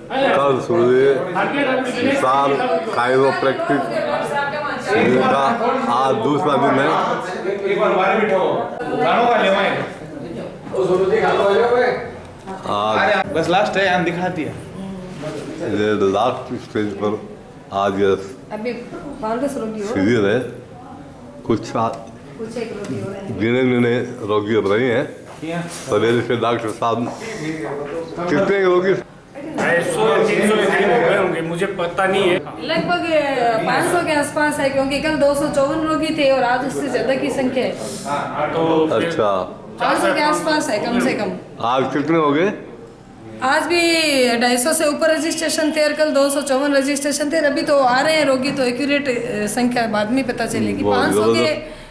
कल सुबह विशाल कायरोप्रैक्टिक शिविर का आज दूसरा दिन है। आज बस लास्ट है, हम दिखाती है ये लास्ट स्टेज पर आज ये अभी 5-10 रोगी हो शिविर है। कुछ एक रोगी हो रहे हैं। गिने रोगी अब रहे हैं। सवेरे से डॉक्टर साहब कितने रोगी 250-300 के करीब हो गए होंगे, मुझे पता नहीं है। लगभग 500 के आसपास है, क्योंकि कल 254 रोगी थे और आज उससे ज्यादा की संख्या है। तो अच्छा 500 के आसपास है कम से कम। आज कितने हो गए? आज भी 250 से ऊपर रजिस्ट्रेशन थे और कल 254 रजिस्ट्रेशन थे। अभी तो आ रहे हैं रोगी, तो एक्यूरेट संख्या बाद में पता चलेगी। 500 के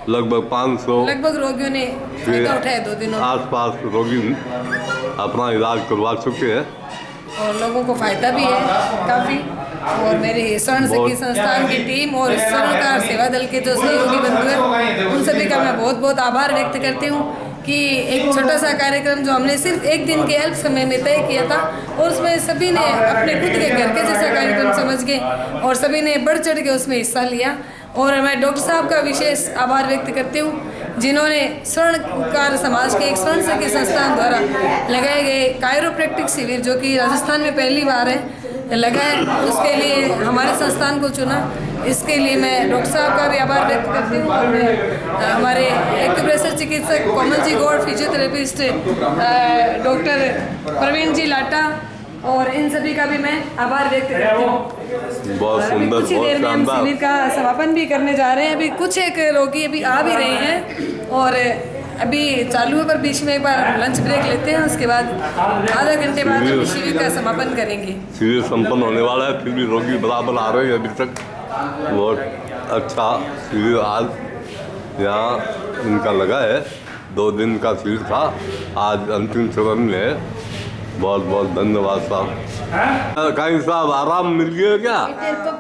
लगभग 500 लगभग रोगियों ने फायदा उठाया 2 दिनों में। आसपास रोगी अपना इलाज करवा चुके हैं और लोगों को फायदा भी है काफ़ी। और मेरे स्वर्ण सखी संस्थान की टीम और स्वर्णकार सेवा दल के जो सहयोगी बंधु हैं, उन सभी का मैं बहुत बहुत आभार व्यक्त करती हूँ कि एक छोटा सा कार्यक्रम जो हमने सिर्फ एक दिन के अल्प समय में तय किया था, और उसमें सभी ने अपने खुद के घर के जैसा कार्यक्रम समझ के और सभी ने बढ़ चढ़ के उसमें हिस्सा लिया। और मैं डॉक्टर साहब का विशेष आभार व्यक्त करती हूँ, जिन्होंने स्वर्णकार समाज के एक स्वर्ण सखी संस्थान द्वारा लगाए गए कायरोप्रैक्टिक शिविर, जो कि राजस्थान में पहली बार है लगाए, उसके लिए हमारे संस्थान को चुना। इसके लिए मैं डॉक्टर साहब का भी आभार व्यक्त करती हूँ। और हमारे एक्यूप्रेशर चिकित्सक कोमल जी गौड़, फिजियोथेरेपिस्ट डॉक्टर प्रवीण जी लाटा, और इन सभी का भी मैं आभार व्यक्त करती हूँ। बहुत सुंदर, कुछ ही देर में हम शिविर का समापन भी करने जा रहे हैं। अभी कुछ एक रोगी अभी आ भी रहे हैं और अभी चालू है, पर बीच में एक बार लंच ब्रेक लेते हैं, उसके बाद आधा घंटे बाद हम शिविर का समापन करेंगे। शिविर संपन्न होने वाला है, फिर भी रोगी बराबर आ रहे हैं अभी तक। बहुत अच्छा शिविर आज यहाँ इनका लगा है। 2 दिन का शिविर था, आज अंतिम चरण में है। बहुत बहुत धन्यवाद साहब। कहीं साहब आराम मिल गया क्या?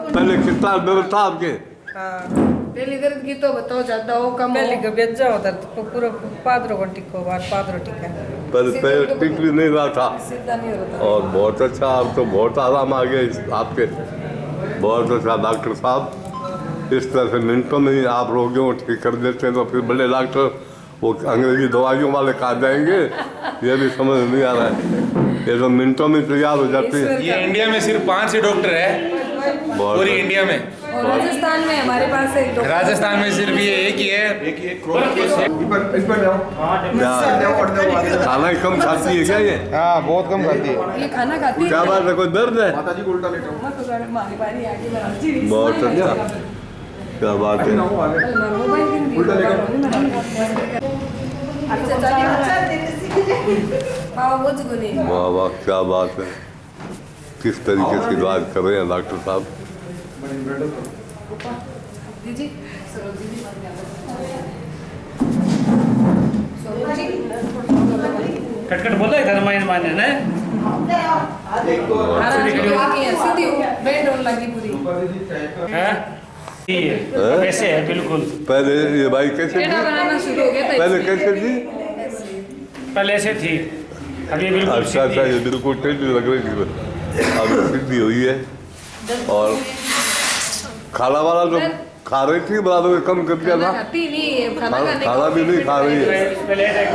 पहले कितना दर्द था आपके? पहले दर्द की तो बताओ, ज्यादा हो कम पहले का बेजा होता तो पूरा पादरो टिको बार पादरो टिका पहले पैर टिक भी नहीं रहा था सीधा नहीं होता। और बहुत अच्छा, अब तो बहुत आराम आ गया आपके। बहुत अच्छा डॉक्टर साहब, इस तरह से मिनटों में ही आप रोगियों को ठीक कर देते हैं, तो फिर बड़े डॉक्टर वो अंग्रेजी दवाइयों वाले कहा जाएंगे, ये भी समझ नहीं आ रहा है। ये तो मिनटों में तैयार हो जाते हैं। ये इंडिया में सिर्फ 5 ही डॉक्टर है पूरी इंडिया में। और राजस्थान में हमारे पास एक डॉक्टर, राजस्थान में सिर्फ ये एक ही है। खाना ही कम खाती है क्या ये? हाँ बहुत कम खाती है। ये खाना खाती है। क्या बात है, कोई दर्द है? हमारी बारी आगे बढ़ा। बहुत अच्छा, क्या बात है। वाह वाह, क्या बात है। किस तरीके से इलाज कर रहे हैं डॉक्टर साहब। कटकट बोला है घर में माने ना कैसे है बिल्कुल। पहले ये भाई कैसे थी? बनाना शुरू हो गया था। पहले कैसे थी? पहले ऐसे थी, अभी बिल्कुल अच्छा अच्छा, ये बिल्कुल टेढ़ी लग रही थी, अब सीधी हुई है। और खाना वाला जो खा रही थी बराबर कम कर दिया था, खाना भी नहीं खा रही है।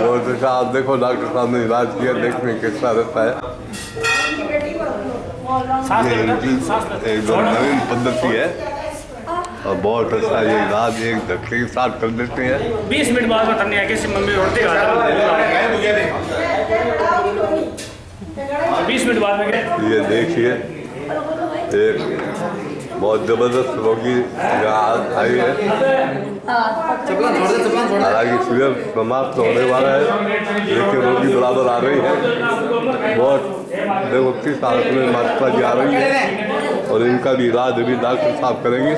और जैसा आप देखो डॉक्टर साहब ने इलाज किया, देखने कैसा रहता है। ये इनकी एकदम नवीन पद्धति है और बहुत अच्छा ये इलाज एक धक्के के साथ कर देते हैं। 20 मिनट बाद में करने कैसे मम्मी रोटी 20 मिनट बाद में। ये देखिए एक बहुत जबरदस्त रोगी यहाँ आई है। हालांकि शिविर समाप्त होने वाला है, लेकिन रोगी बराबर आ रही है। बहुत देखो किस हालत में मात्रा जी आ रही है, और इनका भी इलाज अभी डॉक्टर साहब करेंगे।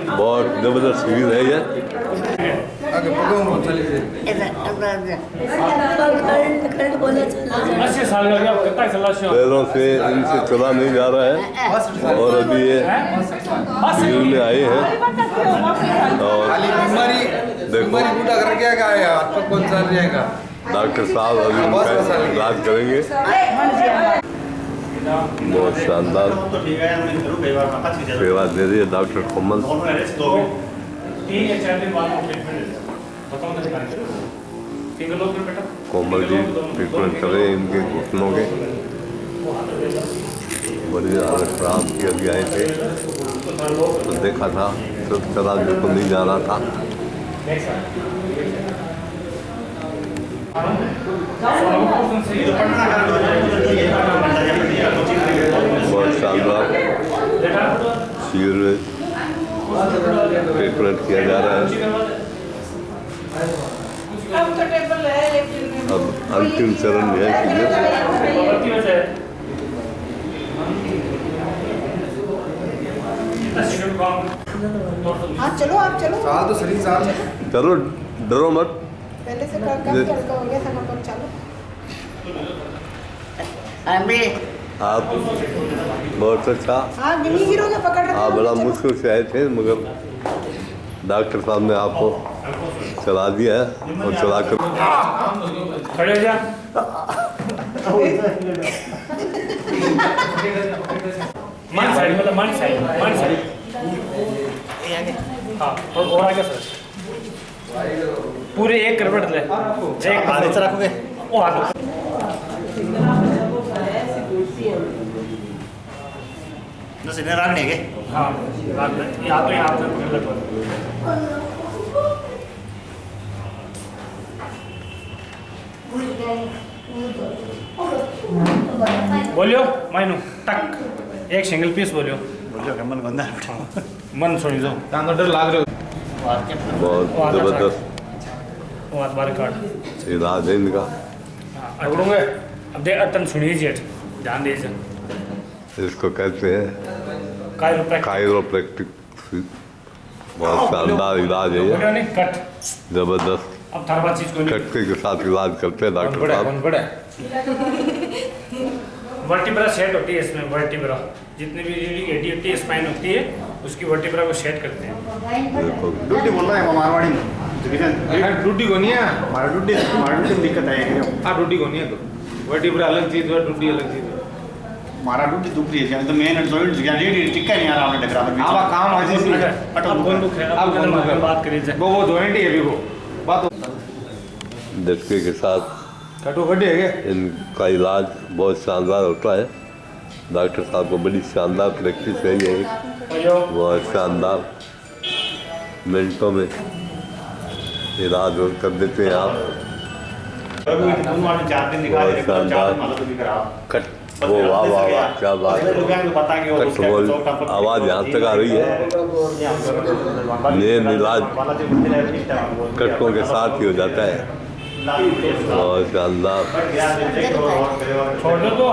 बहुत जबरदस्त शिविर है ये। 80 साल का क्या कितना चला से पैरों से इनसे चला नहीं जा रहा है, और अभी ये शिविर में आए हैं। और देखो बूढ़ा कर क्या आपको कौन सा रहेगा डॉक्टर साहब अभी उनका इलाज करेंगे। बहुत शानदार सेवा दे रही है डॉक्टर कोमल। 3 या 4 दिन बाद ट्रीटमेंट बताओ ना सिंगल लोग में बेटा कोमल जी ट्रीटमेंट कर रहे हैं इनके घुटनों के। बड़ी हालत खराब की अभी आए थे तो देखा था तो चला बिल्कुल नहीं जा रहा था। बहुत शानदार शिविर में ट्रीटमेंट किया जा रहा है। अब अंतिम चरण में है शिविर। हाँ चलो आप चलो। साल तो सही साल चलो डरो मत। पहले से काफी हल्का हो गया था ना, पर चलो। आप बहुत अच्छा। हाँ गिनी गिरोगे पकड़ रहे आप बड़ा मुश्किल से आए थे मगर डॉक्टर साहब ने आपको चला दिया है और चला कर खड़े हो जा मन साइड मतलब मन साइड हाँ और आगे सर पूरे एक करवट ले एक हाथ से रखोगे वो हाथ बस इन्हें रखने के हाँ यहाँ तो यहाँ पे बोलियो माइनू टक एक सिंगल पीस बोलियो मन गंदा मन सुनी जो तो डर लाग रहे हो। बहुत जबरदस्त वो हाथ बार काट इलाज है इनका। अड़ूंगे अब देख अतन सुनिए जेठ ध्यान दीजिए इसको कहते हैं कायरोप्रैक्टिक कायरोप्रैक्टिक। बहुत शानदार इलाज है ये, बोलियो नहीं कट जबरदस्त। अब थार बात चीज को नहीं झटके के साथ इलाज करते हैं डॉक्टर साहब। वर्टिब्रा सेट होती है इसमें। वर्टिब्रा जितनी भी रीढ़ की हड्डी होती है स्पाइन होती है उसकी वर्टिब्रा को सेट करते हैं। बिल्कुल ड्यूटी बोल रहा है मारवाड़ी में ड्यूटी को नहीं है हमारा ड्यूटी में दिक्कत है। हाँ ड्यूटी को नहीं है तो वर्टिब्रा अलग चीज है, ड्यूटी अलग चीज है। हमारा ड्यूटी दूसरी है तो मेन जॉइंट रेडी टिक्का नहीं आ रहा आपने टकरा आप काम आज अब कौन दुख है अब बात करिए वो जॉइंट ही है अभी वो बात झटके के साथ कटो गड्ढे है क्या? इनका इलाज बहुत शानदार होता है। डॉक्टर साहब को बड़ी शानदार प्रैक्टिस है ये, बहुत शानदार मिनटों में इलाज कर देते हैं आप। बहुत शानदार कट वो वाह वाह वाह क्या बात है। कट बोल आवाज़ यहाँ तक आ रही है। मेन इलाज कटकों के साथ ही हो जाता है। बहुत शानदार। छोड़ दो तो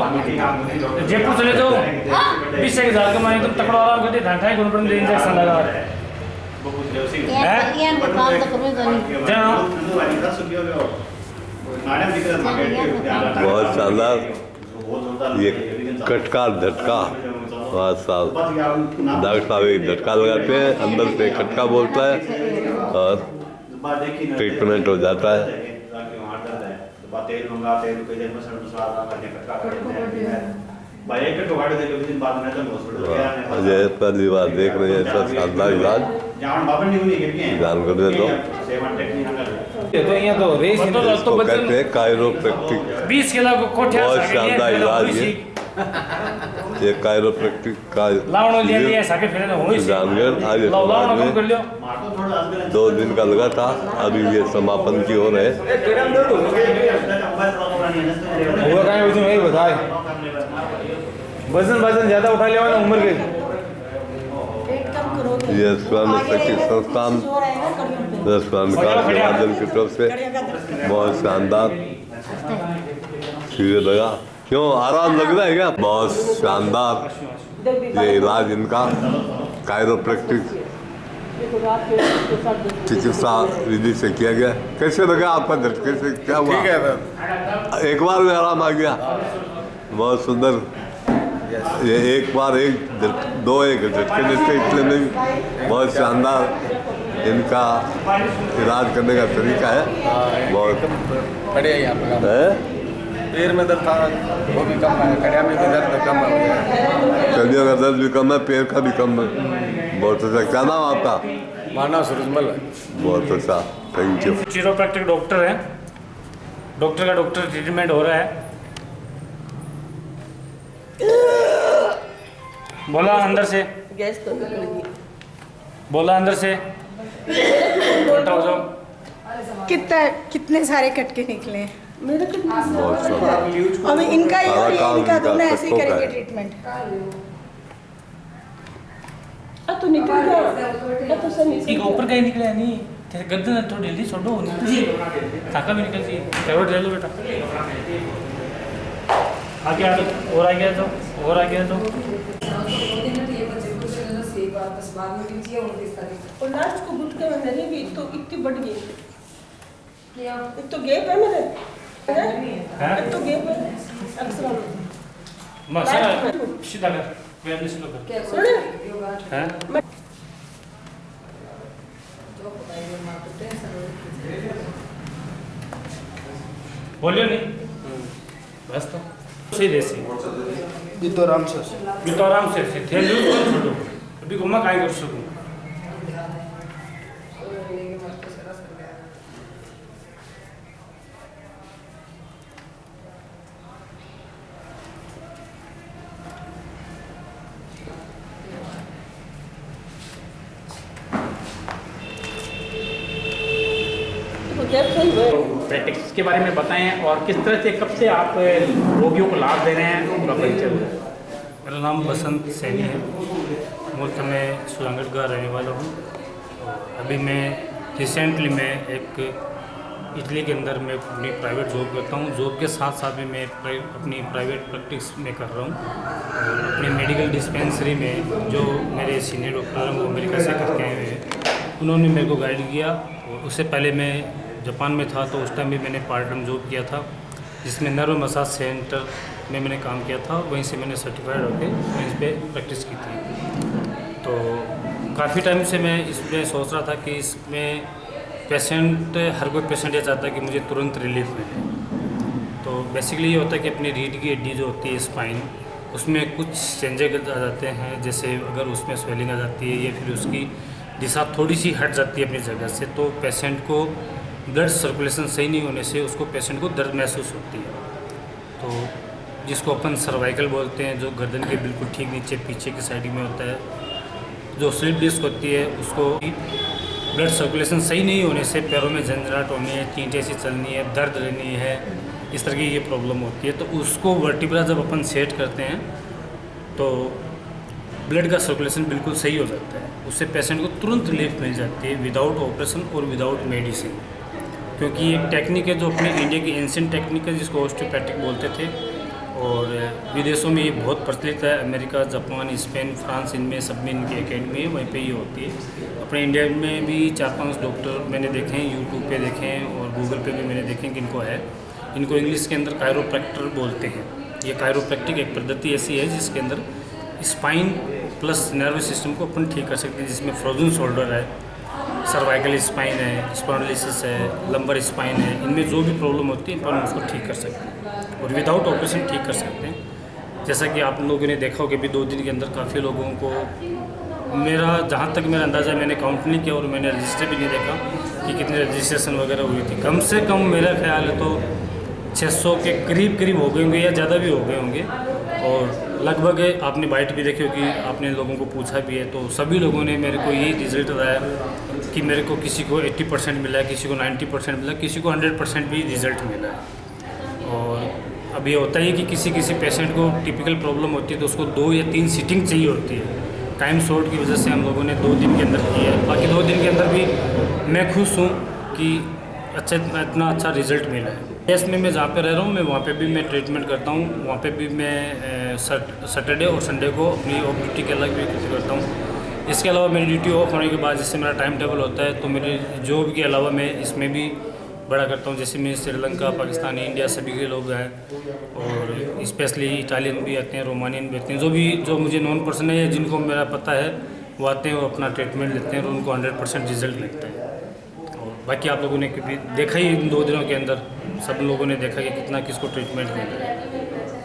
जयपुर चले जाओ 20,000 का मानी तुम तकड़ा आराम करते ढांढा ही गुण पर इंजेक्शन लगा बहुत शानदार ये कटका झटका। बहुत साल डॉक्टर साहब एक झटका लगाते हैं अंदर से खटका बोलता है और ट्रीटमेंट हो जाता है। तेल मंगा तेल कई दिन में भाई एक तो गाड़ी देके दिन बाद में तो हॉस्पिटल गया है। अजय पहली बार देख रहे हैं ऐसा शानदार इलाज। जान बाबा नहीं हुई है जान कर दे तो सेवन टेक्निक तो यहाँ तो रेस इसको कहते हैं कायरोप्रैक्टिक। 20 किलो को कोठिया बहुत शानदार इलाज है ये कायरोप्रैक्टिक का। लावणो ले लिया साके फिर होई जानकर आज लावणो में कर लियो 2 दिन का लगा था। अभी ये समापन की ओर है। हुआ कहीं वजन वही बताए वजन ज्यादा उठा लिया ना उम्र के। ये स्वर्ण शक्ति संस्थान स्वर्ण महाजन की तरफ से बहुत शानदार शिविर लगा। क्यों आराम लग रहा है क्या? बहुत शानदार ये इलाज इनका कायरोप्रैक्टिक चिकित्सा विधि से किया गया। कैसे लगा आपका झटके से? क्या हुआ? ठीक है एक बार में आराम आ गया। बहुत सुंदर। ये एक बार एक दो एक झटके देते इसलिए नहीं। बहुत शानदार इनका इलाज करने का तरीका है बहुत बढ़िया यहाँ पे काम। है। पैर में दर्द था वो भी कम है, खड़िया में भी दर्द कम है। कलियों का दर्द भी कम है, पैर का भी कम है। बहुत अच्छा। क्या नाम आपका? मानव सूरजमल है। बहुत अच्छा, थैंक यू। चिरोप्रैक्टिक डॉक्टर है, डॉक्टर का डॉक्टर ट्रीटमेंट हो रहा है। बोला अंदर से, गैस तो निकल गई। बोला अंदर से, उल्टा हो जाओ। कितने सारे कटके निकले हैं। मेरे कितना बहुत अच्छा। अब इनका ही और सारा इनका काम दोनों इनका ऐसे ही सबको करेंगे है। ट्रीटमेंट। तो निकल गया तो सर एक ऊपर कहीं निकला नहीं, तेरे गर्दन थोड़ी जल्दी छोड़ो, ताका भी निकल गई। कैरोट ले लो बेटा, आगे आ जाओ, और आगे आ जाओ, और आगे आ जाओ। और लास्ट को गुटके में मेरे भी तो इतनी बढ़ गई। एक तो गैप है मेरे, एक तो गैप है अक्सर मसा सीधा कर, बैठ से लो कर। सुन हैं? बोलियो नहीं, बस तो सही देसी। ये तो आराम से ये तो आराम से थे लो कर छोड़ो, अभी घुमा काय कर सकूं। प्रैक्टिस के बारे में बताएं और किस तरह से, कब से आप रोगियों को लाभ दे रहे हैं, पूरा परिचय। मेरा नाम बसंत सैनी है, मूलतः मैं सुरंगढ़ का रहने वाला हूँ। अभी मैं रिसेंटली मैं एक इटली के अंदर मैं अपनी प्राइवेट जॉब करता हूँ। जॉब के साथ साथ में मैं अपनी प्राइवेट प्रैक्टिस में कर रहा हूँ। और अपनी मेडिकल डिस्पेंसरी में जो मेरे सीनियर डॉक्टर हैं वो अमेरिका से करके आए हुए हैं, उन्होंने मेरे को गाइड किया। और उससे पहले मैं जापान में था, तो उस टाइम भी मैंने पार्ट टाइम जॉब किया था, जिसमें नर्व मसाज सेंटर में मैंने काम किया था। वहीं से मैंने सर्टिफाइड होकर वहीं पे प्रैक्टिस की थी। तो काफ़ी टाइम से मैं इसमें सोच रहा था कि इसमें पेशेंट, हर कोई पेशेंट ये चाहता है कि मुझे तुरंत रिलीफ मिले। तो बेसिकली ये होता है कि अपनी रीढ़ की हड्डी जो होती है स्पाइन, उसमें कुछ चेंजेस आ जाते हैं। जैसे अगर उसमें स्वेलिंग आ जाती है या फिर उसकी दिशा थोड़ी सी हट जाती है अपनी जगह से, तो पेशेंट को ब्लड सर्कुलेशन सही नहीं होने से उसको पेशेंट को दर्द महसूस होती है। तो जिसको अपन सर्वाइकल बोलते हैं, जो गर्दन के बिल्कुल ठीक नीचे पीछे की साइड में होता है, जो स्लिप डिस्क होती है, उसको ब्लड सर्कुलेशन सही नहीं होने से पैरों में झंझनाहट होनी है, चींटे सी चलनी है, दर्द रहनी है, इस तरह की ये प्रॉब्लम होती है। तो उसको वर्टिब्रा जब अपन सेट करते हैं तो ब्लड का सर्कुलेशन बिल्कुल सही हो जाता है, उससे पेशेंट को तुरंत रिलीफ मिल जाती है विदाउट ऑपरेशन और विदाउट मेडिसिन। क्योंकि ये टेक्निक है जो अपने इंडिया की एंशिएंट टेक्निक है, जिसको ऑस्टियोपैथिक बोलते थे। और विदेशों में ये बहुत प्रचलित है, अमेरिका, जापान, स्पेन, फ्रांस, इनमें सब में इनकी एकेडमी है, वहीं पे ये होती है। अपने इंडिया में भी 4-5 डॉक्टर मैंने देखे हैं, यूट्यूब पे देखे हैं और गूगल पे भी मैंने देखे हैं कि इनको है। इनको इंग्लिश के अंदर कायरोप्रैक्टर बोलते हैं। ये कायरोप्रैक्टिक एक पद्धति ऐसी है जिसके अंदर स्पाइन प्लस नर्वस सिस्टम को अपन ठीक कर सकते हैं, जिसमें फ्रोजन शोल्डर है, सर्वाइकल स्पाइन है, स्पॉन्डिलोसिस है, लंबर स्पाइन है, इनमें जो भी प्रॉब्लम होती है अपन उसको ठीक कर सकते हैं और विदाउट ऑपरेशन ठीक कर सकते हैं। जैसा कि आप लोगों ने देखा हो कि अभी 2 दिन के अंदर काफ़ी लोगों को, मेरा जहाँ तक मेरा अंदाज़ा है, मैंने काउंट नहीं किया और मैंने रजिस्टर भी नहीं देखा कि कितने रजिस्ट्रेशन वगैरह हुई थी। कम से कम मेरा ख्याल है तो 600 के करीब हो गए होंगे या ज़्यादा भी हो गए होंगे। और लगभग आपने बाइट भी देखी होगी, आपने लोगों को पूछा भी है, तो सभी लोगों ने मेरे को यही रिजल्ट बताया कि मेरे को किसी को 80% मिला, किसी को 90% मिला, किसी को 100% भी रिज़ल्ट मिला है। और अब ये होता है कि किसी पेशेंट को टिपिकल प्रॉब्लम होती है तो उसको 2 या 3 सीटिंग चाहिए होती है। टाइम शॉर्ट की वजह से हम लोगों ने 2 दिन के अंदर किया है। बाकी 2 दिन के अंदर भी मैं खुश हूँ कि इतना अच्छा रिज़ल्ट मिला है। केस में मैं जहाँ पे रह रहा हूँ, मैं वहाँ पे भी मैं ट्रीटमेंट करता हूँ। वहाँ पे भी मैं सैटरडे और संडे को अपनी ऑफ ड्यूटी के अलग भी करता हूँ। इसके अलावा मेरी ड्यूटी ऑफ होने के बाद जिससे मेरा टाइम टेबल होता है, तो मेरी जॉब के अलावा मैं इसमें भी बड़ा करता हूँ। जैसे मैं श्रीलंका, पाकिस्तानी, इंडिया सभी के लोग हैं और स्पेशली इटालियन भी आते हैं, रोमानियन भी आते हैं, जो मुझे नॉन पर्सन है, जिनको मेरा पता है वो आते हैं, वो अपना ट्रीटमेंट लेते हैं और उनको 100% रिजल्ट मिलता है। और बाकी आप लोगों ने क्योंकि देखा ही इन 2 दिनों के अंदर सब लोगों ने देखा कि कितना किसको ट्रीटमेंट मिल रहा है।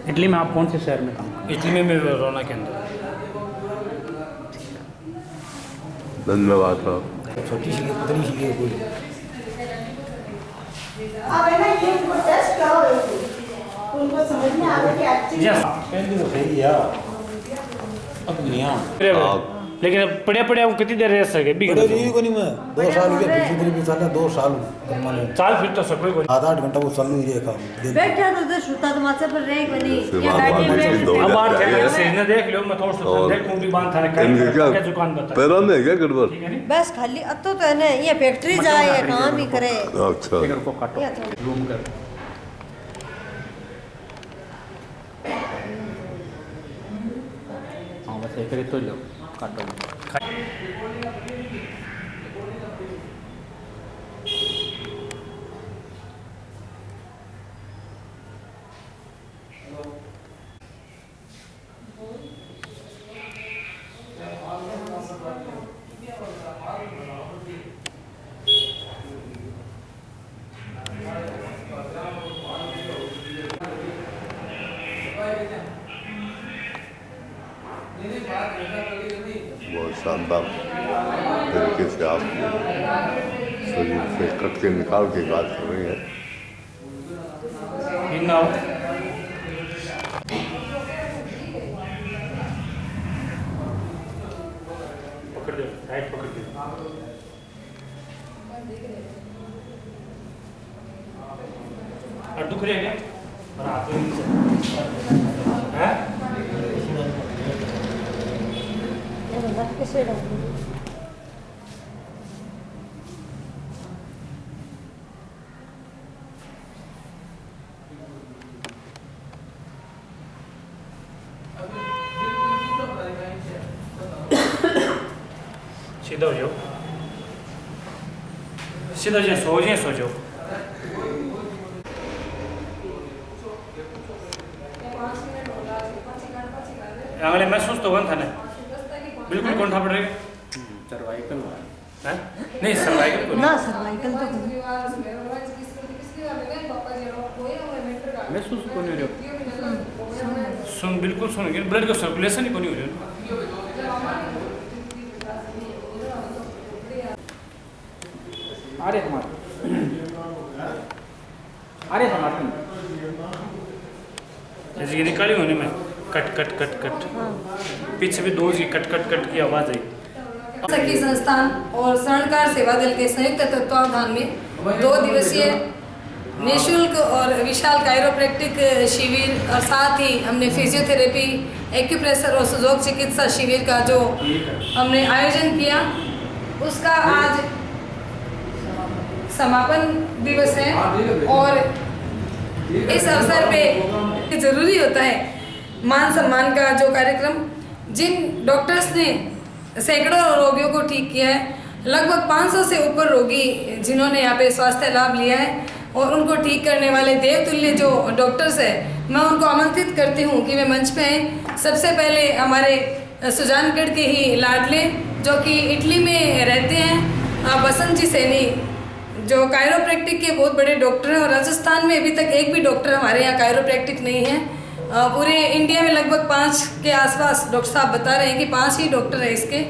इटली में आप कौन से शहर में काम करते इटली में मैं वेरोना के अंदर। धन्यवाद साहब। छोटी सी पतली सी कोई अब है ना ये उनको टेस्ट करो, उनको समझ में आ गया कि एक्चुअली कहते तो सही है अब नहीं आप लेकिन अब पड़े वो कितनी देर रह सके भी बड़े जी को नहीं मैं 2 साल हो गया पिछली भी साल 2 साल कमाने साल फिर तो सब कोई 7-8 घंटा वो चालू ही रहा बैठा तो दे सुता तो माथे पर रह बनी सेवा या गाड़ी वाले में की दो अब बात जाती है है। से ने देख लो मैं थोड़ा सा और देख कौन भी बांध था इनके क्या क्या दुकान बता पैरों में क्या गड़बड़? बस खाली अतो तो है ना ये फैक्ट्री जाए या काम ही करे अच्छा फिगर को काटो या तो जूम कर। हाँ बस एक तो लो काटो। बहुत शानदार तरीके से आप शरीर से कट के निकाल के बात कर रही हैं। पकड़ दे टाइट पकड़ दे। और दुख रही है क्या? और हाथ में हैं? ये बंदा कैसे डाल सीधा हो जाओ, सीधा हो जाए, सो जाओ। आंगले महसूस तो बन था ना बिल्कुल कौन था पड़ रही सर्वाइकल है नहीं सर्वाइकल को ना नहीं सर्वाइकल तो महसूस को नहीं रहो। सुन बिल्कुल सुन ब्लड का सर्कुलेशन ही को नहीं हो रही। अरे हमारे जैसे ये निकाली होने में कट कट कट कट पीछे भी 2 की कट कट कट की आवाज़ आई। सखी संस्थान और स्वर्णकार सेवा दल के संयुक्त तत्वावधान में 2 दिवसीय निःशुल्क और विशाल कायरोप्रैक्टिक शिविर और साथ ही हमने फिजियोथेरेपी, एक्यूप्रेशर और सुजोग चिकित्सा शिविर का जो हमने आयोजन किया उसका आज समापन दिवस है। और इस अवसर पे ज़रूरी होता है मान सम्मान का जो कार्यक्रम। जिन डॉक्टर्स ने सैकड़ों रोगियों को ठीक किया है, लगभग 500 से ऊपर रोगी जिन्होंने यहाँ पे स्वास्थ्य लाभ लिया है और उनको ठीक करने वाले देवतुल्य जो डॉक्टर्स हैं, मैं उनको आमंत्रित करती हूँ कि वे मंच पे आएँ। सबसे पहले हमारे सुजानगढ़ के ही लाडले जो कि इटली में रहते हैं, बसंत जी सैनी, जो कायरोप्रैक्टिक के बहुत बड़े डॉक्टर हैं और राजस्थान में अभी तक एक भी डॉक्टर हमारे यहाँ कायरोप्रैक्टिक नहीं है। पूरे इंडिया में लगभग 5 के आसपास डॉक्टर साहब बता रहे हैं कि 5 ही डॉक्टर हैं इसके।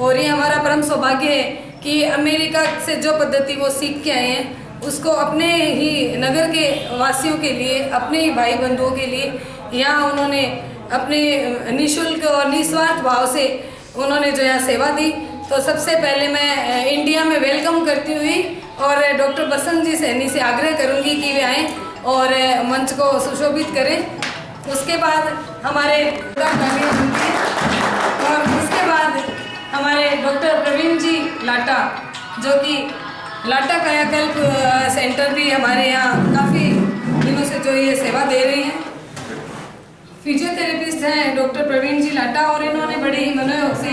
और ये हमारा परम सौभाग्य है कि अमेरिका से जो पद्धति वो सीख के आए हैं उसको अपने ही नगर के वासियों के लिए, अपने ही भाई बंधुओं के लिए यहाँ उन्होंने अपने निःशुल्क और निस्वार्थ भाव से उन्होंने जो यहाँ सेवा दी। तो सबसे पहले मैं इंडिया में वेलकम करती हुई और डॉक्टर बसंत जी सैनी से आग्रह करूंगी कि वे आएँ और मंच को सुशोभित करें। उसके बाद हमारे और उसके बाद हमारे डॉक्टर प्रवीण जी लाटा जो कि लाटा कायाकल्प सेंटर भी हमारे यहाँ काफ़ी दिनों से जो ये सेवा दे रही हैं। फिजियोथेरेपिस्ट हैं डॉक्टर प्रवीण जी लाटा और इन्होंने बड़े ही मनोयोग से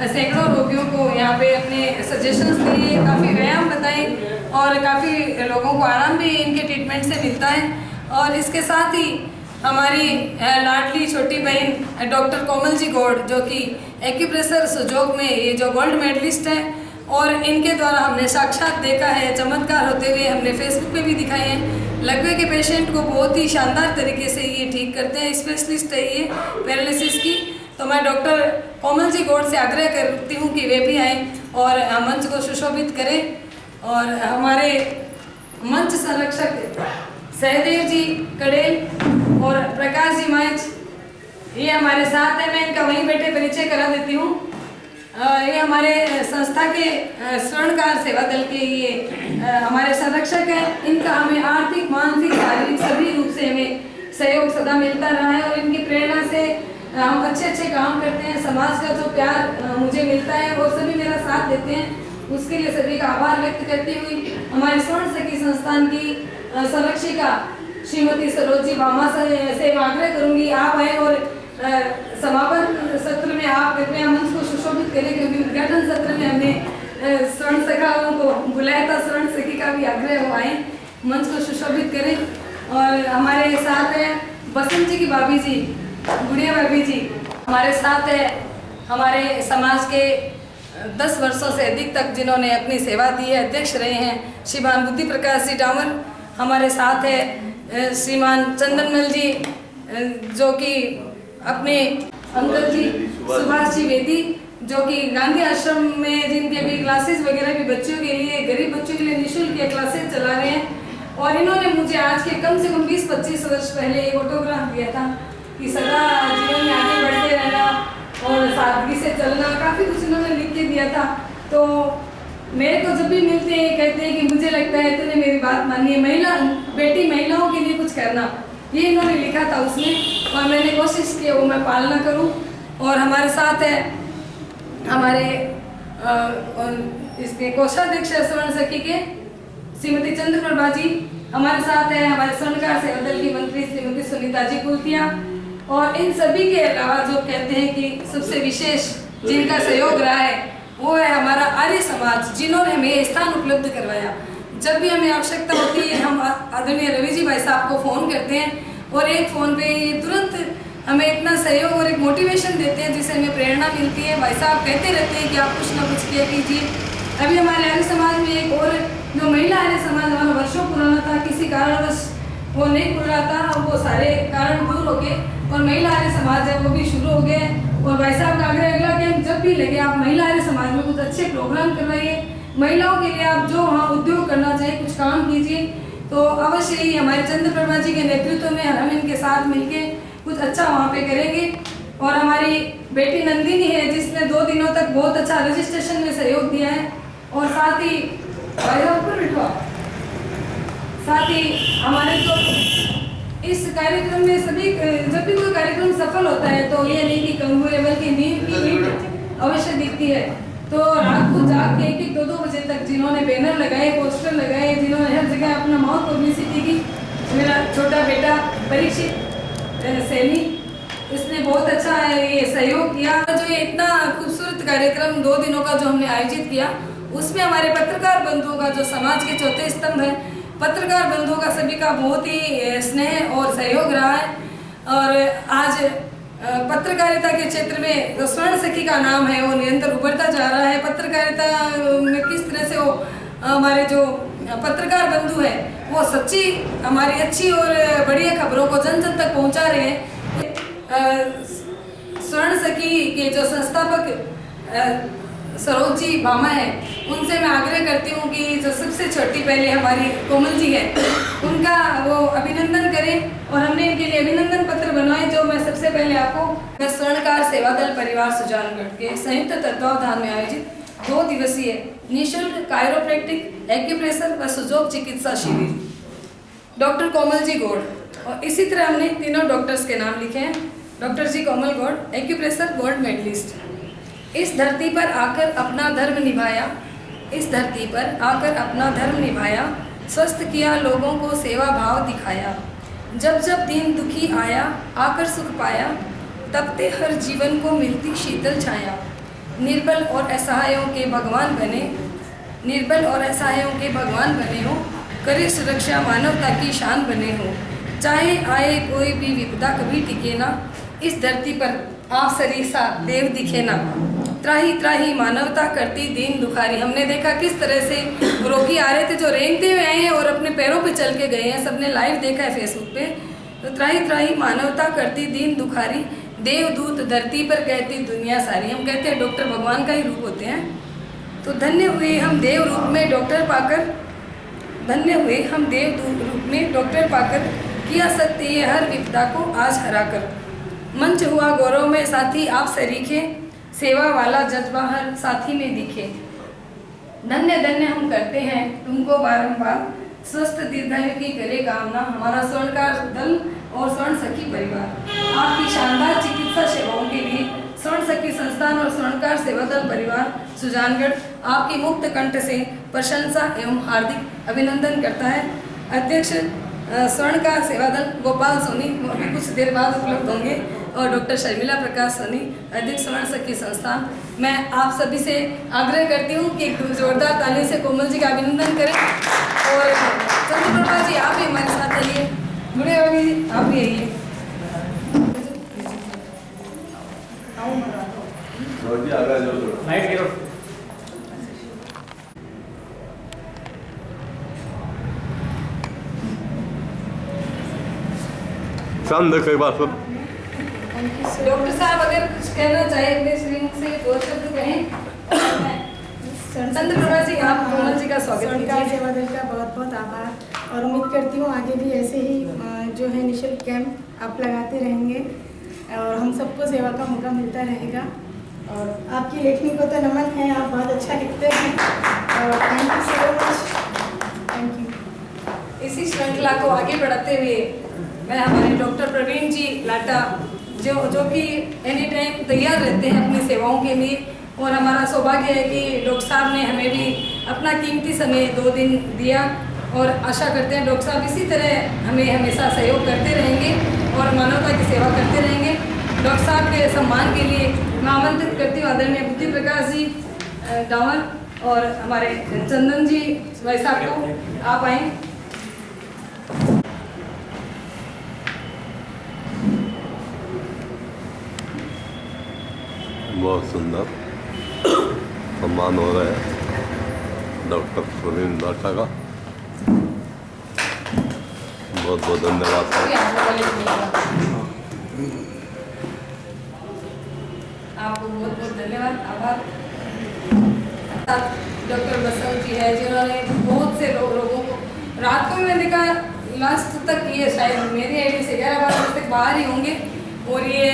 सैकड़ों रोगियों को यहाँ पे अपने सजेशंस दिए, काफ़ी व्यायाम बताए और काफ़ी लोगों को आराम भी इनके ट्रीटमेंट से मिलता है। और इसके साथ ही हमारी लाडली छोटी बहन डॉक्टर कोमल जी गौड़ जो कि एक्यूप्रेशर सुजोग में ये जो गोल्ड मेडलिस्ट हैं, और इनके द्वारा हमने साक्षात देखा है चमत्कार होते हुए, हमने फेसबुक पे भी दिखाए हैं। लकवे के पेशेंट को बहुत ही शानदार तरीके से ये ठीक करते हैं, स्पेशलिस्ट है ये पैरालिसिस की। तो मैं डॉक्टर कोमल जी गौड़ से आग्रह करती हूँ कि वे भी आएँ और मंच को सुशोभित करें। और हमारे मंच संरक्षक सहदेव जी कड़ेल और प्रकाश जी माइच ये हमारे साथ हैं। मैं इनका वहीं बैठे परिचय करा देती हूँ। ये हमारे संस्था के स्वर्णकार सेवा दल के ये हमारे संरक्षक हैं। इनका हमें आर्थिक, मानसिक, शारीरिक सभी रूप से हमें सहयोग सदा मिलता रहा है और इनकी प्रेरणा से हम अच्छे काम करते हैं। समाज का जो प्यार मुझे मिलता है और सभी मेरा साथ देते हैं, उसके लिए सभी का आभार व्यक्त करती हुई हमारे स्वर्ण सखी संस्थान की संरक्षिका श्रीमती सरोजी भामा से आग्रह करूँगी आप आए और समापन सत्र में आप कृपया मंच को सुशोभित करें, क्योंकि उद्घाटन सत्र में हमने स्वर्ण सखाओं को बुलाया था। स्वर्ण सखी का भी आग्रह हो आए, मंच को सुशोभित करें। और हमारे साथ है बसंत जी की भाभी जी, गुड़िया भाभी जी हमारे साथ है। हमारे समाज के 10 वर्षों से अधिक तक जिन्होंने अपनी सेवा दी है, अध्यक्ष रहे हैं श्रीमान बुद्धि प्रकाश जी डामर। हमारे साथ है श्रीमान चंदनमल जी, जो कि अपने अंकल जी सुभाष जी वेदी, जो कि गांधी आश्रम में जिनके भी क्लासेस वगैरह भी बच्चों के लिए, गरीब बच्चों के लिए निःशुल्क क्लासेस चला रहे हैं। और इन्होंने मुझे आज के कम से कम 20-25 वर्ष पहले एक ऑटोग्राफ दिया था कि सदा जीवन में आगे बढ़ते रहना और सादगी से चलना, काफ़ी कुछ इन्होंने लिख के दिया था। तो मेरे को जब भी मिलते हैं कहते हैं कि मुझे लगता है तूने मेरी बात मानी है, महिलाओं के लिए कुछ करना, ये इन्होंने लिखा था उसमें और मैंने कोशिश की वो मैं पालना करूं। और हमारे साथ है हमारे इसके कोषाध्यक्ष स्वर्ण सखी के श्रीमती चंद्रप्रभा जी, हमारे साथ है हमारे स्वर्णकार सेवा दल की मंत्री श्रीमती सुनीता जी कुलतिया। और इन सभी के अलावा जो कहते हैं कि सबसे विशेष जिनका सहयोग रहा है वो है हमारा आर्य समाज, जिन्होंने हमें स्थान उपलब्ध करवाया। जब भी हमें आवश्यकता होती है हम आदरणीय रवि जी भाई साहब को फ़ोन करते हैं और एक फ़ोन पे ये तुरंत हमें इतना सहयोग और एक मोटिवेशन देते हैं जिससे हमें प्रेरणा मिलती है। भाई साहब कहते रहते हैं कि आप कुछ ना कुछ किया कीजिए। अभी हमारे आर्य समाज में एक और जो महिला आर्य समाज हमारा वर्षों पुराना था, किसी कारणवश वो नहीं खुल रहा था, वो सारे कारण दूर हो गए और महिला आर्य समाज है वो भी शुरू हो गए। और भाई साहब का आग्रह अगला कि हम जब भी लगे आप महिला आर्य समाज में कुछ अच्छे प्रोग्राम करवाइए, महिलाओं के लिए आप जो वहाँ उद्योग करना चाहिए कुछ काम कीजिए। तो अवश्य ही हमारे चंद्रप्रभा जी के नेतृत्व में हम इनके साथ मिलके कुछ अच्छा वहाँ पे करेंगे। और हमारी बेटी नंदिनी है जिसने 2 दिनों तक बहुत अच्छा रजिस्ट्रेशन में सहयोग दिया है। और साथ ही हमारे तो इस कार्यक्रम में सभी जब भी कोई कार्यक्रम सफल होता है तो ये नहीं कि कंगू लेवल की नींव की ईंट अवश्य दिखती है। तो रात को जाग के 1-1, 2-2 बजे तक जिन्होंने बैनर लगाए, पोस्टर लगाए, जिन्होंने हर जगह अपना माउथ पब्लिसिटी की, मेरा छोटा बेटा परीक्षित सैनी, इसने बहुत अच्छा ये सहयोग किया। जो ये इतना खूबसूरत कार्यक्रम 2 दिनों का जो हमने आयोजित किया उसमें हमारे पत्रकार बंधुओं का जो समाज के चौथे स्तंभ है, पत्रकार बंधुओं का सभी का बहुत ही स्नेह और सहयोग रहा है। और आज पत्रकारिता के क्षेत्र में जो स्वर्ण सखी का नाम है वो निरंतर उभरता जा रहा है। पत्रकारिता में किस तरह से वो हमारे जो पत्रकार बंधु हैं वो सच्ची हमारी अच्छी और बढ़िया खबरों को जन जन तक पहुंचा रहे हैं। स्वर्ण सखी के जो संस्थापक सरोजी भामा है उनसे मैं आग्रह करती हूँ कि जो सबसे छोटी पहले हमारी कोमल जी है उनका वो अभिनंदन करें और हमने इनके लिए अभिनंदन पत्र बनवाए, जो मैं सबसे पहले आपको मैं स्वर्णकार सेवा दल परिवार सुजानगढ़ के संयुक्त तत्वावधान में आयोजित 2 दिवसीय निःशुल्क कायरोप्रैक्टिक, एक्यूप्रेशर व सुजोग चिकित्सा शिविर डॉक्टर कोमल जी गौड़, और इसी तरह हमने तीनों डॉक्टर्स के नाम लिखे हैं। डॉक्टर जी कोमल गौड़, एक्यूप्रेशर गोल्ड मेडलिस्ट। इस धरती पर आकर अपना धर्म निभाया, इस धरती पर आकर अपना धर्म निभाया, स्वस्थ किया लोगों को सेवा भाव दिखाया। जब जब दीन दुखी आया आकर सुख पाया, तपते हर जीवन को मिलती शीतल छाया। निर्बल और असहायों के भगवान बने, निर्बल और असहायों के भगवान बने हो, करे सुरक्षा मानवता की शान बने हो। चाहे आए कोई भी विपदा कभी टिके ना, इस धरती पर आप सरीसा देव दिखे ना, त्राही त्राही मानवता करती दीन दुखारी। हमने देखा किस तरह से रोगी आ रहे थे जो रेंगते हुए आए हैं और अपने पैरों पे चल के गए हैं, सबने लाइव देखा है फेसबुक पे। तो त्राही त्राही मानवता करती दीन दुखारी, देवदूत धरती पर कहती दुनिया सारी। हम कहते हैं डॉक्टर भगवान का ही रूप होते हैं। तो धन्य हुए हम देव रूप में डॉक्टर पाकर, धन्य हुए हम देव रूप में डॉक्टर पाकर, किया सकते ये हर विपदा को आज हराकर। मंच हुआ गौरव में साथी आप सरीखे, सेवा वाला जज्बा हर साथी में दिखे। धन्य धन्य हम करते हैं तुमको बारंबार, स्वस्थ दीर्घायु की करे कामना हमारा स्वर्णकार दल और स्वर्ण सखी परिवार। आपकी शानदार चिकित्सा सेवाओं के लिए स्वर्ण सखी संस्थान और स्वर्णकार सेवा दल परिवार सुजानगढ़ आपकी मुक्त कंठ से प्रशंसा एवं हार्दिक अभिनंदन करता है। अध्यक्ष स्वर्णकार सेवा दल गोपाल सोनी अभी कुछ देर बाद उपलब्ध होंगे और डॉक्टर शर्मिला प्रकाश सोनी अध्यक्ष स्वर्ण सखी संस्थान। मैं आप सभी से आग्रह करती हूँ कि एक जोरदार ताली से कोमल जी का अभिनंदन करें। और चंद्रप्रभा जी आप भी हमारे साथ आइए, जुड़े होगी आप भी आइए। चंद कई बात डॉक्टर साहब अगर कुछ कहना चाहे अपने श्रीमुख से दो शब्द कहें। चंद्रप्रभा जी आप कोमल जी का स्वागत स्वर्णकार सेवा दल का बहुत बहुत आभार और उम्मीद करती हूँ आगे भी ऐसे ही जो है निःशुल्क कैंप आप लगाते रहेंगे और हम सबको सेवा का मौका मिलता रहेगा। और आपकी लेखनी को तो नमन है, आप बहुत अच्छा लिखते हैं और thank you so much, thank you. इसी श्रृंखला को आगे बढ़ाते हुए मैं हमारे डॉक्टर प्रवीण जी लाटा जो कि एनी टाइम तैयार रहते हैं अपनी सेवाओं के लिए, और हमारा सौभाग्य है कि डॉक्टर साहब ने हमें भी अपना कीमती समय 2 दिन दिया और आशा करते हैं डॉक्टर साहब इसी तरह हमें हमेशा सहयोग करते रहेंगे और मानवता की सेवा करते रहेंगे। डॉक्टर साहब के सम्मान के लिए मैं आमंत्रित करती हूँ आदरणीय बुद्धि प्रकाश जी डावर और हमारे चंदन जी भाई साहब को, आप आएँ। बहुत सुंदर सम्मान हो रहा है डॉक्टर प्रवीण लाटा का, बहुत बहुत धन्यवाद आपको बहुत बहुत धन्यवाद आभार। डॉक्टर बसंत जी है जिन्होंने बहुत से लोगों को रात को भी मैंने देखा लास्ट तक, ये शायद मेरी आईडी से 11 बजे तक बाहर ही होंगे और ये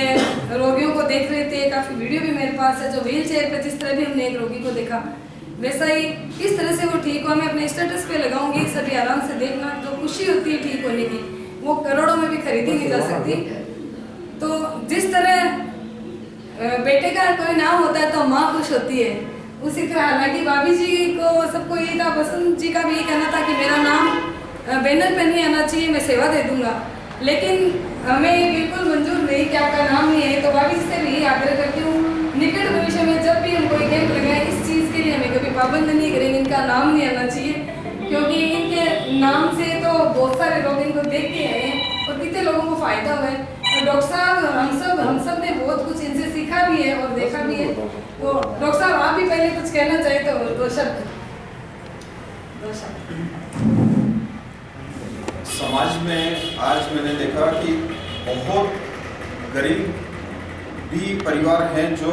रोगियों को देख रहे थे। काफ़ी वीडियो भी मेरे पास है जो व्हील चेयर पर जिस तरह भी हमने एक रोगी को देखा वैसा ही किस तरह से वो ठीक हुआ। मैं अपने स्टेटस पे लगाऊंगी, सभी आराम से देखना। जो खुशी होती है ठीक होने की वो करोड़ों में भी खरीदी नहीं जा सकती। तो जिस तरह बेटे का कोई नाम होता है तो माँ खुश होती है, उसी तरह हालांकि भाभी जी को सबको ये था, बसंत जी का भी ये कहना था कि मेरा नाम बैनर पे नहीं आना चाहिए, मैं सेवा दे दूंगा, लेकिन हमें बिल्कुल मंजूर नहीं कि आपका नाम नहीं है। तो भाभी जी से भी आग्रह करती हूँ निकट भविष्य में जब भी हम कोई कैंप लगाए इस चीज़ के लिए हमें कभी पाबंद नहीं करेंगे, इनका नाम नहीं आना चाहिए, क्योंकि इनके नाम से तो बहुत सारे लोग इनको देख के आए हैं और कितने लोगों को फायदा हुआ है। और डॉक्टर साहब हम सब ने बहुत कुछ इनसे सीखा भी है और देखा भी है। तो डॉक्टर साहब आप भी पहले कुछ कहना चाहे तो 2 शब्द। समाज में आज मैंने देखा कि बहुत गरीब भी परिवार हैं जो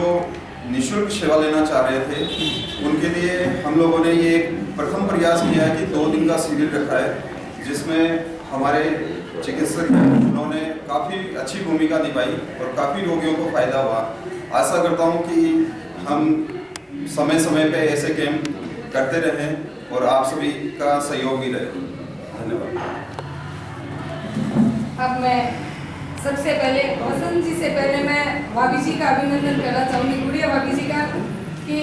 निःशुल्क सेवा लेना चाह रहे थे। उनके लिए हम लोगों ने ये एक प्रथम प्रयास किया है कि 2 दिन का शिविर रखा है, जिसमें हमारे चिकित्सक हैं उन्होंने काफ़ी अच्छी भूमिका निभाई और काफ़ी रोगियों को फायदा हुआ। आशा करता हूँ कि हम समय समय पे ऐसे कैंप करते रहें और आप सभी का सहयोग भी रहे। धन्यवाद। अब मैं सबसे पहले बसंत जी से पहले मैं भाभी जी का अभिनंदन करना चाहूँगी, गुड़िया भाभी जी का, कि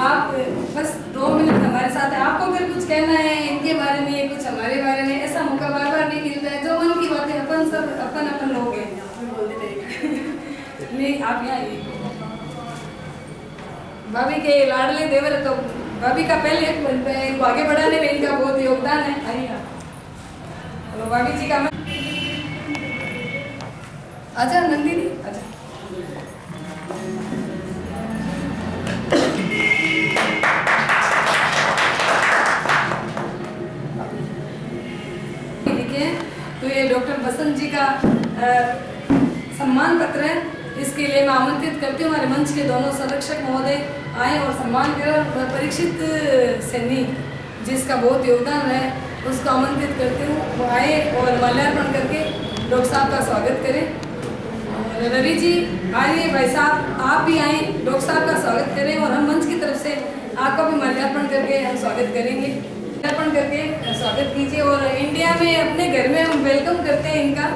आप बस 2 मिनट हमारे साथ हैं। आपको अगर कुछ कहना है इनके बारे में, कुछ हमारे बारे में, ऐसा मौका बार बार नहीं मिलता है। जो मन की बातें अपन सब अपन लोग हैं बोलते रहेंगे। नहीं आप यहाँ आइए। भाभी के लाडले देवर, तो भाभी का पहले इनको आगे बढ़ाने में इनका बहुत योगदान है। आइए तो भाभी जी का आजा नंदिनी आजा। किए हैं। तो ये डॉक्टर बसंत जी का सम्मान पत्र है, इसके लिए मैं आमंत्रित करती हूँ हमारे मंच के दोनों संरक्षक महोदय आए और सम्मान करें। परीक्षित सैनी जिसका बहुत योगदान है उसको आमंत्रित करती हूँ, वो आए और माल्यार्पण करके डॉक्टर साहब का स्वागत करें। और रवि जी आइए, भाई साहब आप भी आए, डॉक्टर साहब का स्वागत करें और हम मंच की तरफ से आपका भी माल्यार्पण करके हम स्वागत करेंगे। माल्यार्पण करके स्वागत कीजिए और इंडिया में अपने घर में हम वेलकम करते हैं इनका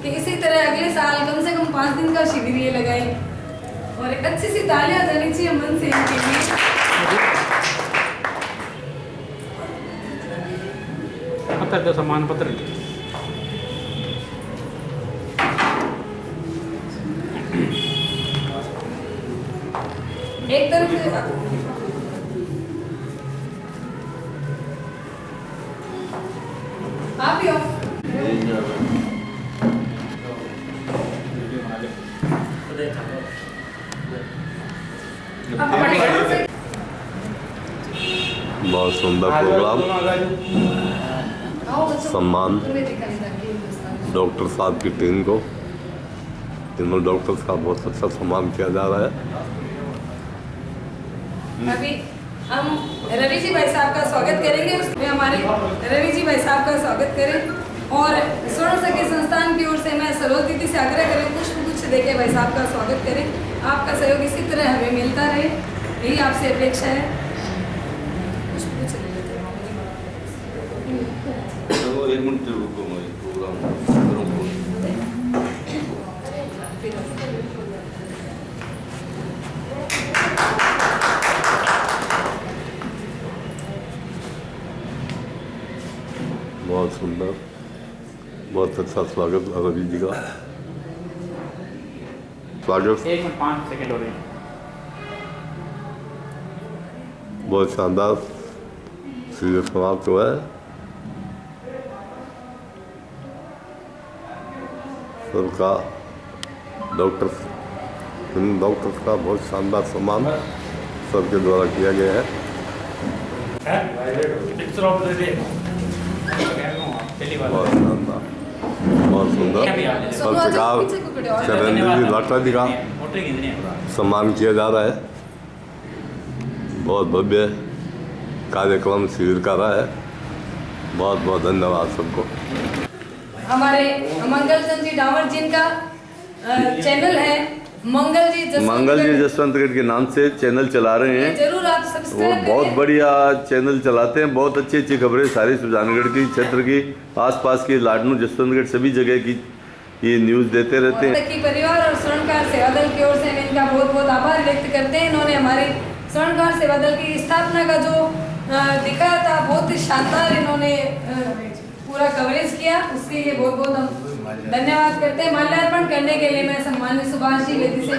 कि इसी तरह अगले साल कम से कम 5 दिन का शिविर ये लगाएं और एक अच्छी सी तालियां देनी चाहिए मन से इनके लिए। पत्र दो, सम्मान पत्र। एक तरफ से आप ही हो। बहुत सुंदर प्रोग्राम, सम्मान डॉक्टर साहब की टीम को, तीनों डॉक्टर साहब बहुत अच्छा सम्मान किया जा रहा है। अभी हम रवि जी भाई साहब का स्वागत करेंगे, उसमें हमारे रवि जी भाई साहब का स्वागत करें और स्वर्ण सखी संस्थान की ओर से मैं सरोज दीदी से आग्रह करें पुष्प गुच्छ देके भाई साहब का स्वागत करें। आपका सहयोग इसी तरह हमें मिलता रहे, यही आपसे अपेक्षा है। पुष्प गुच्छ ले लेते हैं। एक मिनट रुको, प्रोग्राम बहुत सुंदर, बहुत अच्छा स्वागत रवि जी का। स्वागत 1 मिनट 5 सेकंड हो रहे हैं। बहुत शानदार शिविर समाप्त हुआ है। सबका डॉक्टर का बहुत शानदार सम्मान सबके द्वारा किया गया है। बहुत शानदार, बहुत सुंदर पत्रकार चरणजी लाटाजी का सम्मान किया जा रहा है। बहुत भव्य कार्यक्रम शिविर का रहा है। बहुत बहुत धन्यवाद सबको। हमारे मंगल चंद जी डामर जिनका चैनल है मंगल जी जसवंतगढ़ के नाम से चैनल चला रहे हैं। जरूर आप वो सब्सक्राइब बहुत बढ़िया चैनल चलाते हैं। बहुत अच्छी अच्छी खबरें सारी सुजानगढ़ की क्षेत्र की, आसपास की, लाडनू, जसवंतगढ़ सभी जगह की ये न्यूज़ देते रहते हैं। की परिवार और स्वर्णकार सेवा दल की ओर से मैं इनका बहुत बहुत आभार व्यक्त करते हैं। इन्होंने हमारे स्वर्णकार सेवा दल की स्थापना का जो दिखाया था बहुत ही शानदार इन्होंने पूरा कवरेज किया, उसके लिए बहुत बहुत हम धन्यवाद करते हैं। माल्यार्पण करने के लिए मैं सम्मानित सुभाष जी वेदी से